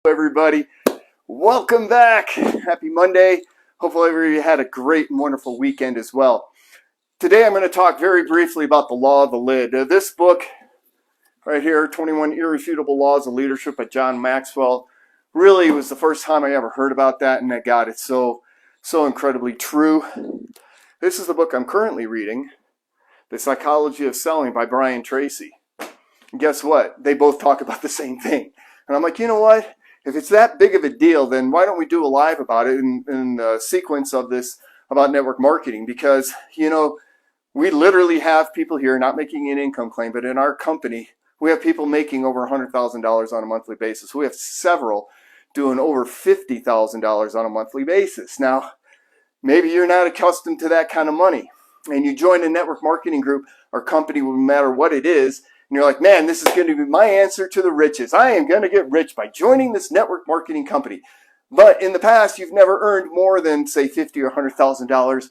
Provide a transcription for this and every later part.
Everybody, welcome back. Happy Monday. Hopefully everybody had a great and wonderful weekend as well. Today I'm going to talk very briefly about the law of the lid. This book right here, 21 Irrefutable Laws of Leadership by John Maxwell, really was the first time I ever heard about that, and God, it's so incredibly true. This is the book I'm currently reading, The Psychology of Selling by Brian Tracy. And guess what? They both talk about the same thing. And I'm like, you know what? If it's that big of a deal, then why don't we do a live about it in the sequence of this about network marketing? Because, we literally have people here not making an income claim, but in our company, we have people making over $100,000 on a monthly basis. We have several doing over $50,000 on a monthly basis. Now, maybe you're not accustomed to that kind of money, and you join a network marketing group or company, no matter what it is, and you're like, man, this is going to be my answer to the riches. I am going to get rich by joining this network marketing company. But in the past, you've never earned more than, say, $50,000 or $100,000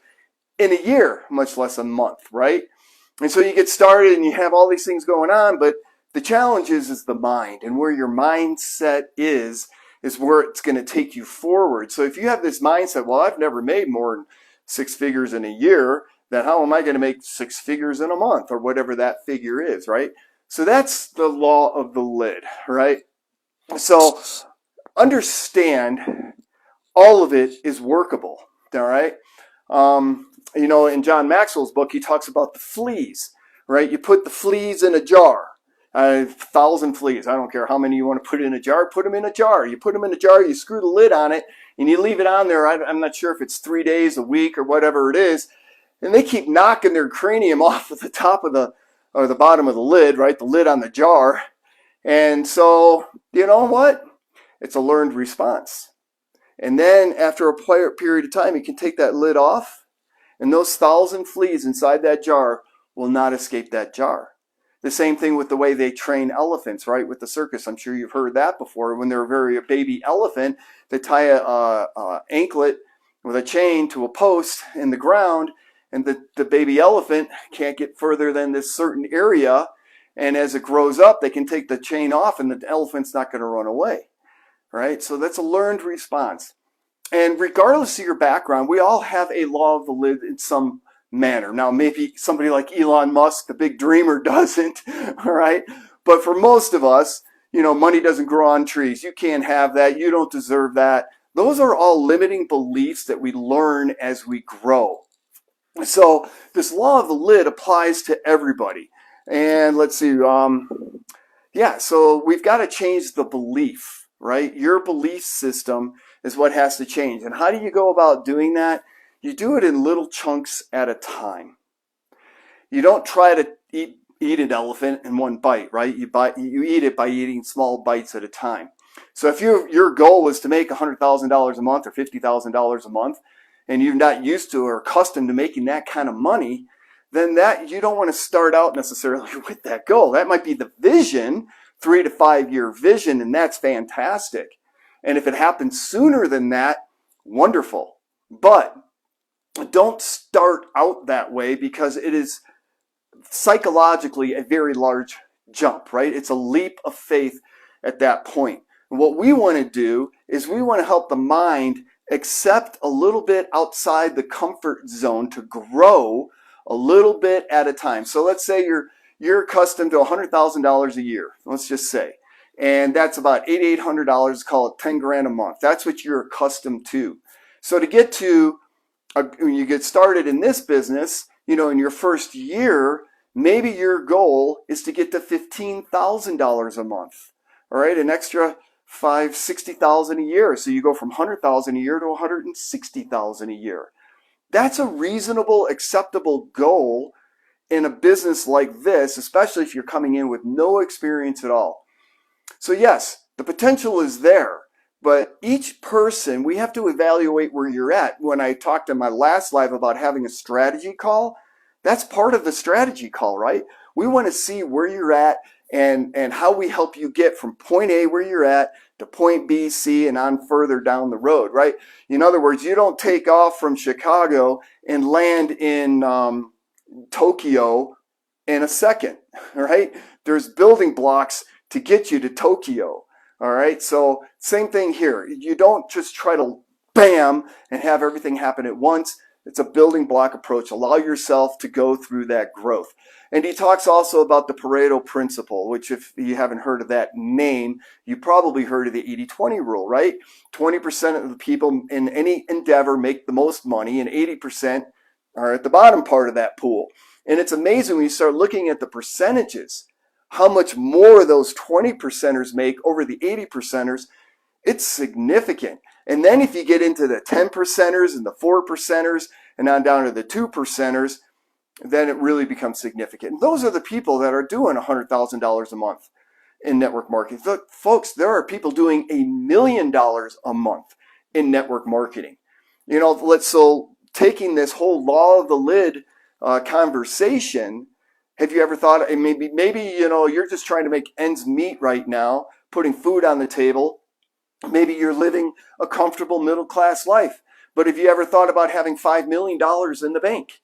in a year, much less a month, right? And so you get started and you have all these things going on, but the challenge is the mind, and where your mindset is where it's going to take you forward. So if you have this mindset, well, I've never made more than 6 figures in a year, then how am I going to make 6 figures in a month, or whatever that figure is, right? So that's the law of the lid, right? So understand all of it is workable, all right? In John Maxwell's book, he talks about the fleas, right? You put the fleas in a jar, 1,000 fleas. I don't care how many you want to put in a jar, put them in a jar. You put them in a jar, you screw the lid on it, and you leave it on there. I'm not sure if it's 3 days, a week, or whatever it is. And they keep knocking their cranium off at the top of the bottom of the lid, right? The lid on the jar. And so, you know what? It's a learned response. And then after a period of time, you can take that lid off, and those 1,000 fleas inside that jar will not escape that jar. The same thing with the way they train elephants, right? With the circus. I'm sure you've heard that before. When they're a baby elephant, they tie a anklet with a chain to a post in the ground, and the baby elephant can't get further than this certain area. And as it grows up, they can take the chain off, and the elephant's not going to run away, right? So that's a learned response. And regardless of your background, we all have a law of the lid in some manner. Now, maybe somebody like Elon Musk, the big dreamer, doesn't, all right? But for most of us, money doesn't grow on trees. You can't have that. You don't deserve that. Those are all limiting beliefs that we learn as we grow. So this law of the lid applies to everybody. And let's see, so we've got to change the belief, right? Your belief system is what has to change. And how do you go about doing that? You do it in little chunks at a time. You don't try to eat an elephant in one bite, right? You eat it by eating small bites at a time. So if your goal was to make $100,000 a month or $50,000 a month, and you're not used to or accustomed to making that kind of money, then that you don't want to start out necessarily with that goal. That might be the vision, 3 to 5 year vision, and that's fantastic. And if it happens sooner than that, wonderful. But don't start out that way, because it is psychologically a very large jump, right? It's a leap of faith at that point. And what we want to do is we want to help the mind accept a little bit outside the comfort zone to grow a little bit at a time. So let's say you're accustomed to $100,000 a year, let's just say, and that's about $800, call it 10 grand a month. That's what you're accustomed to. So to get to, when you get started in this business, in your first year, maybe your goal is to get to $15,000 a month, all right, an extra $60,000 a year. So you go from $100,000 a year to $160,000 a year. That's a reasonable, acceptable goal in a business like this, especially if you're coming in with no experience at all. So yes, the potential is there, but each person, we have to evaluate where you're at. When I talked in my last live about having a strategy call, that's part of the strategy call, right? We want to see where you're at and how we help you get from point A, where you're at, to point B, C, and on further down the road, right? In other words, you don't take off from Chicago and land in Tokyo in a second, right? There's building blocks to get you to Tokyo, All right, so same thing here. You don't just try to bam and have everything happen at once. It's a building block approach. Allow yourself to go through that growth. And he talks also about the Pareto principle, which if you haven't heard of that name, you probably heard of the 80-20 rule, right? 20% of the people in any endeavor make the most money and 80% are at the bottom part of that pool. And it's amazing when you start looking at the percentages, how much more those 20 percenters make over the 80 percenters. It's significant. And then if you get into the 10 percenters and the 4 percenters and on down to the 2 percenters, then it really becomes significant. And those are the people that are doing $100,000 a month in network marketing. Look, folks, there are people doing $1 million a month in network marketing. So taking this whole law of the lid conversation, have you ever thought maybe you're just trying to make ends meet right now, putting food on the table. Maybe you're living a comfortable middle class life. But have you ever thought about having $5 million in the bank?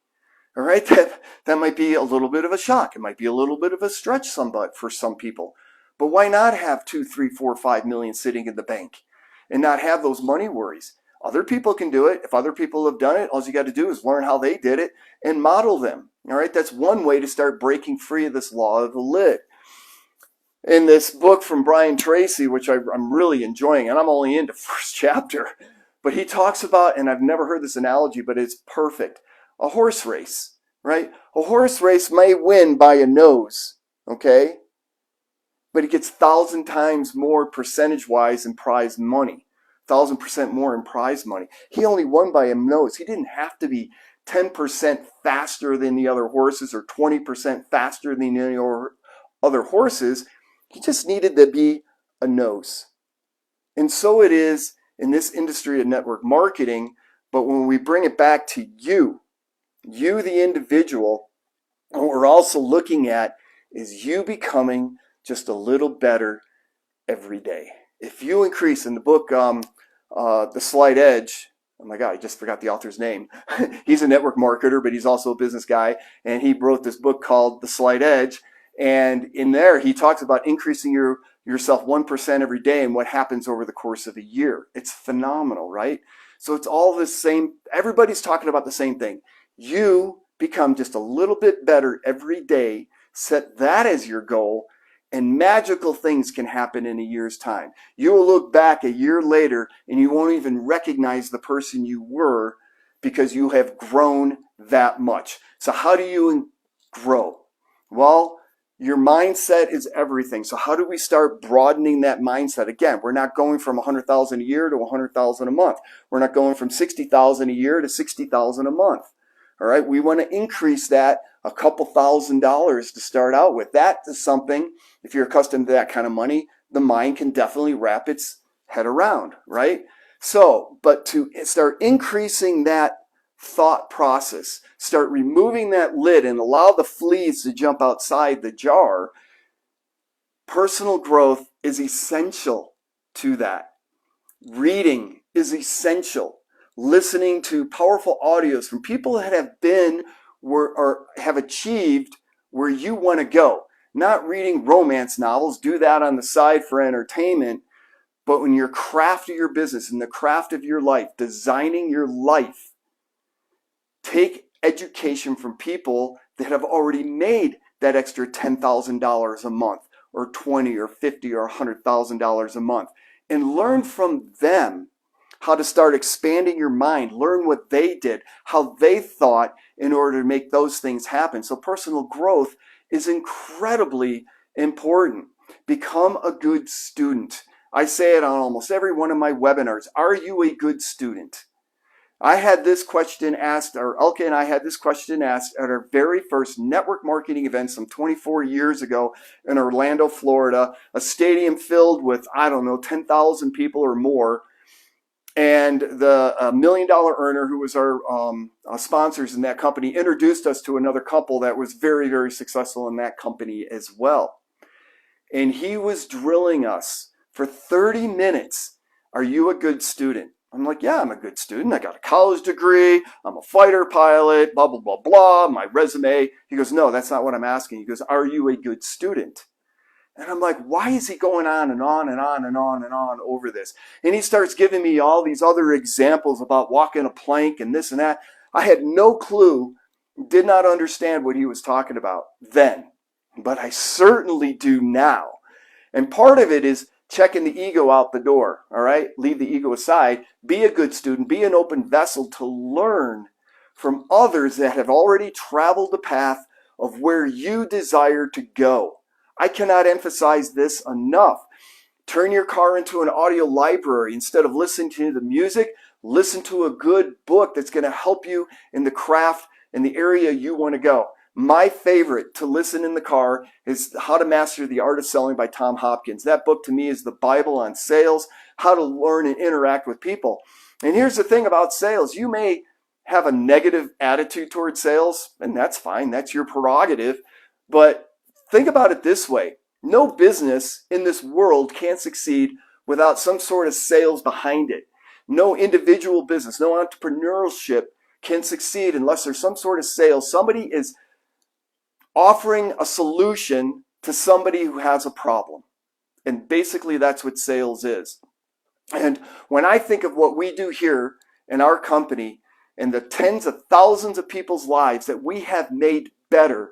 All right, that might be a little bit of a shock. It might be a little bit of a stretch for some people. But why not have 2, 3, 4, 5 million sitting in the bank and not have those money worries? Other people can do it. If other people have done it, all you got to do is learn how they did it and model them. All right, that's one way to start breaking free of this law of the lid. In this book from Brian Tracy, which I'm really enjoying, and I'm only into first chapter, but he talks about, and I've never heard this analogy, but it's perfect, a horse race, right? A horse race may win by a nose, okay? But he gets 1,000 times more percentage-wise in prize money, 1,000% more in prize money. He only won by a nose. He didn't have to be 10% faster than the other horses or 20% faster than the other horses. He just needed to be a nose. And so it is in this industry of network marketing. But when we bring it back to you, the individual, what we're also looking at is you becoming just a little better every day. If you increase in the book, The Slight Edge, oh my God, I just forgot the author's name. He's a network marketer, but he's also a business guy. And he wrote this book called The Slight Edge. And in there, he talks about increasing yourself 1% every day and what happens over the course of a year. It's phenomenal, right? So it's all the same. Everybody's talking about the same thing. You become just a little bit better every day. Set that as your goal, and magical things can happen in a year's time. You will look back a year later and you won't even recognize the person you were because you have grown that much. So how do you grow? Well, your mindset is everything. So how do we start broadening that mindset? Again, we're not going from 100,000 a year to 100,000 a month. We're not going from 60,000 a year to 60,000 a month. All right, we want to increase that a couple $1,000s to start out with. That is something, if you're accustomed to that kind of money, the mind can definitely wrap its head around, right? So, but to start increasing that thought process, start removing that lid and allow the fleas to jump outside the jar, personal growth is essential to that. Reading is essential. Listening to powerful audios from people that have been or have achieved where you want to go. Not reading romance novels, do that on the side for entertainment, but when your craft of your business and the craft of your life, designing your life, take education from people that have already made that extra $10,000 a month or $20 or $50 or $100,000 a month and learn from them how to start expanding your mind, learn what they did, how they thought in order to make those things happen. So personal growth is incredibly important. Become a good student. I say it on almost every one of my webinars. Are you a good student? I had this question asked, or Elke and I had this question asked at our very first network marketing event some 24 years ago in Orlando, Florida, a stadium filled with, 10,000 people or more. And the $1 million earner, who was our sponsors in that company, introduced us to another couple that was very, very successful in that company as well. And he was drilling us for 30 minutes. Are you a good student? I'm like, yeah, I'm a good student. I got a college degree. I'm a fighter pilot, blah, blah, blah, blah, my resume. He goes, no, that's not what I'm asking. He goes, are you a good student? And I'm like, why is he going on and on and on and on and on over this? And he starts giving me all these other examples about walking a plank and this and that. I had no clue, did not understand what he was talking about then, but I certainly do now. And part of it is checking the ego out the door, all right? Leave the ego aside. Be a good student. Be an open vessel to learn from others that have already traveled the path of where you desire to go. I cannot emphasize this enough. Turn your car into an audio library. Instead of listening to the music, listen to a good book that's going to help you in the craft in the area you want to go. My favorite to listen in the car is How to Master the Art of Selling by Tom Hopkins. That book to me is the Bible on sales, how to learn and interact with people. And here's the thing about sales. You may have a negative attitude towards sales, and that's fine. That's your prerogative. But think about it this way. No business in this world can succeed without some sort of sales behind it. No individual business, no entrepreneurship can succeed unless there's some sort of sales. Somebody is offering a solution to somebody who has a problem. And basically that's what sales is. And when I think of what we do here in our company and the tens of thousands of people's lives that we have made better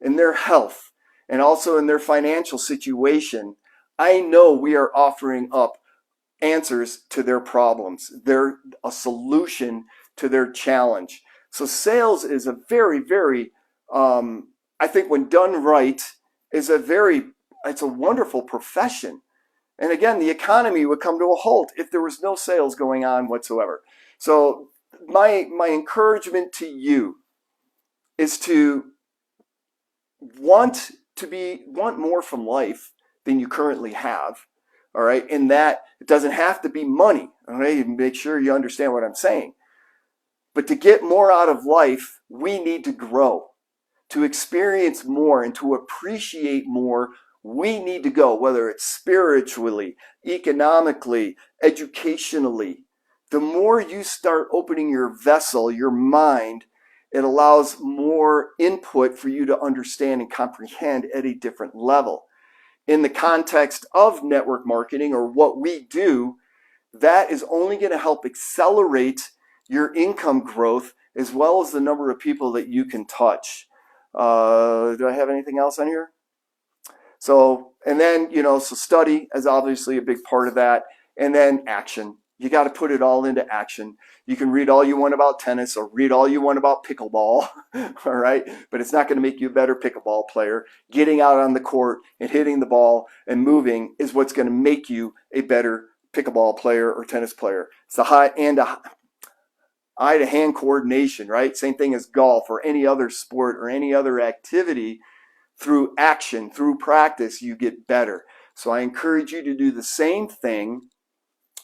in their health and also in their financial situation, I know we are offering up answers to their problems. They're a solution to their challenge. So sales is a very, very, I think when done right, it's a wonderful profession. And again, the economy would come to a halt if there was no sales going on whatsoever. So my encouragement to you is to want more from life than you currently have. All right. And that it doesn't have to be money. All right. Make sure you understand what I'm saying. But to get more out of life, we need to grow. To experience more and to appreciate more, we need to go, whether it's spiritually, economically, educationally. The more you start opening your vessel, your mind, it allows more input for you to understand and comprehend at a different level. In the context of network marketing or what we do, that is only going to help accelerate your income growth as well as the number of people that you can touch. Do I have anything else on here? So, and then, so study is obviously a big part of that. And then action. You got to put it all into action. You can read all you want about tennis or read all you want about pickleball, all right? But it's not going to make you a better pickleball player. Getting out on the court and hitting the ball and moving is what's going to make you a better pickleball player or tennis player. It's the eye-to-hand coordination, right? Same thing as golf or any other sport or any other activity. Through action, through practice, you get better. So I encourage you to do the same thing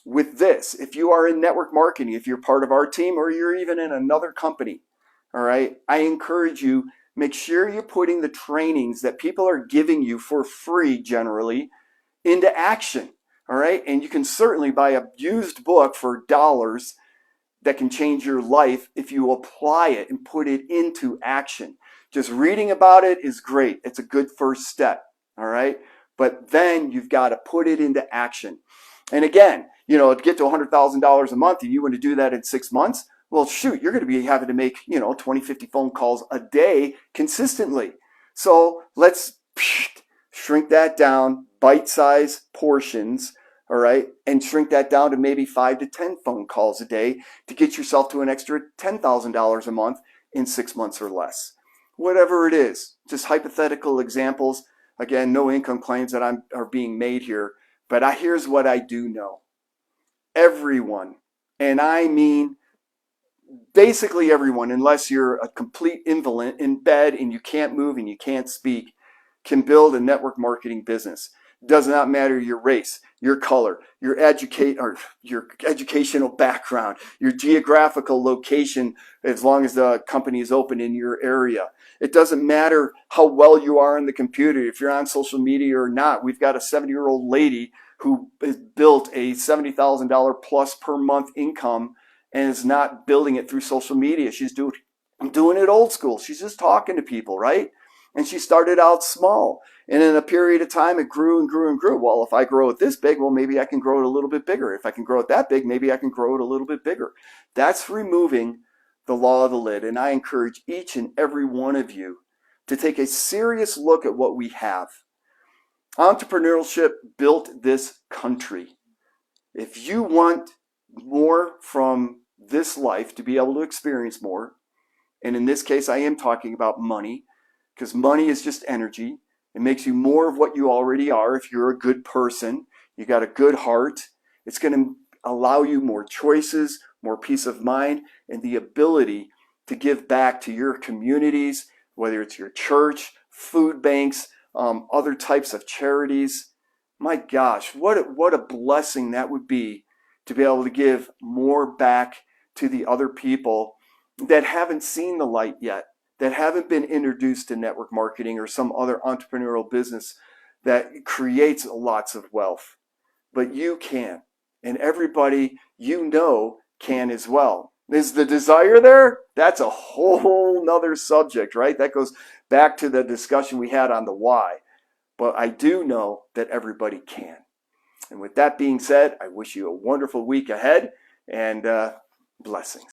with this. If you are in network marketing, if you're part of our team or you're even in another company, all right, I encourage you, make sure you're putting the trainings that people are giving you for free generally into action, all right? And you can certainly buy a used book for dollars that can change your life if you apply it and put it into action. Just reading about it is great. It's a good first step, all right? But then you've got to put it into action. And again, to get to $100,000 a month and you want to do that in 6 months, well, shoot, you're going to be having to make, 20, 50 phone calls a day consistently. So let's shrink that down, bite-sized portions, all right, and shrink that down to maybe 5 to 10 phone calls a day to get yourself to an extra $10,000 a month in 6 months or less. Whatever it is, just hypothetical examples. Again, no income claims that are being made here, but here's what I do know. Everyone, and I mean basically everyone, unless you're a complete invalid in bed and you can't move and you can't speak, can build a network marketing business. Does not matter your race, your color, your educational background, your geographical location, as long as the company is open in your area. It doesn't matter how well you are on the computer, if you're on social media or not. We've got a 70-year-old lady who has built a $70,000 plus per month income and is not building it through social media. She's doing it old school. She's just talking to people, right? And she started out small. And in a period of time, it grew and grew and grew. Well, if I grow it this big, well, maybe I can grow it a little bit bigger. If I can grow it that big, maybe I can grow it a little bit bigger. That's removing the law of the lid. And I encourage each and every one of you to take a serious look at what we have. Entrepreneurship built this country. If you want more from this life, to be able to experience more, and in this case, I am talking about money, because money is just energy. It makes you more of what you already are. If you're a good person, you got a good heart, it's going to allow you more choices, more peace of mind, and the ability to give back to your communities, whether it's your church, food banks, other types of charities. My gosh, what a blessing that would be to be able to give more back to the other people that haven't seen the light yet, that haven't been introduced to network marketing or some other entrepreneurial business that creates lots of wealth. But you can, and everybody you know can as well. Is the desire there? That's a whole nother subject, right? That goes back to the discussion we had on the why. But I do know that everybody can. And with that being said, I wish you a wonderful week ahead and blessings.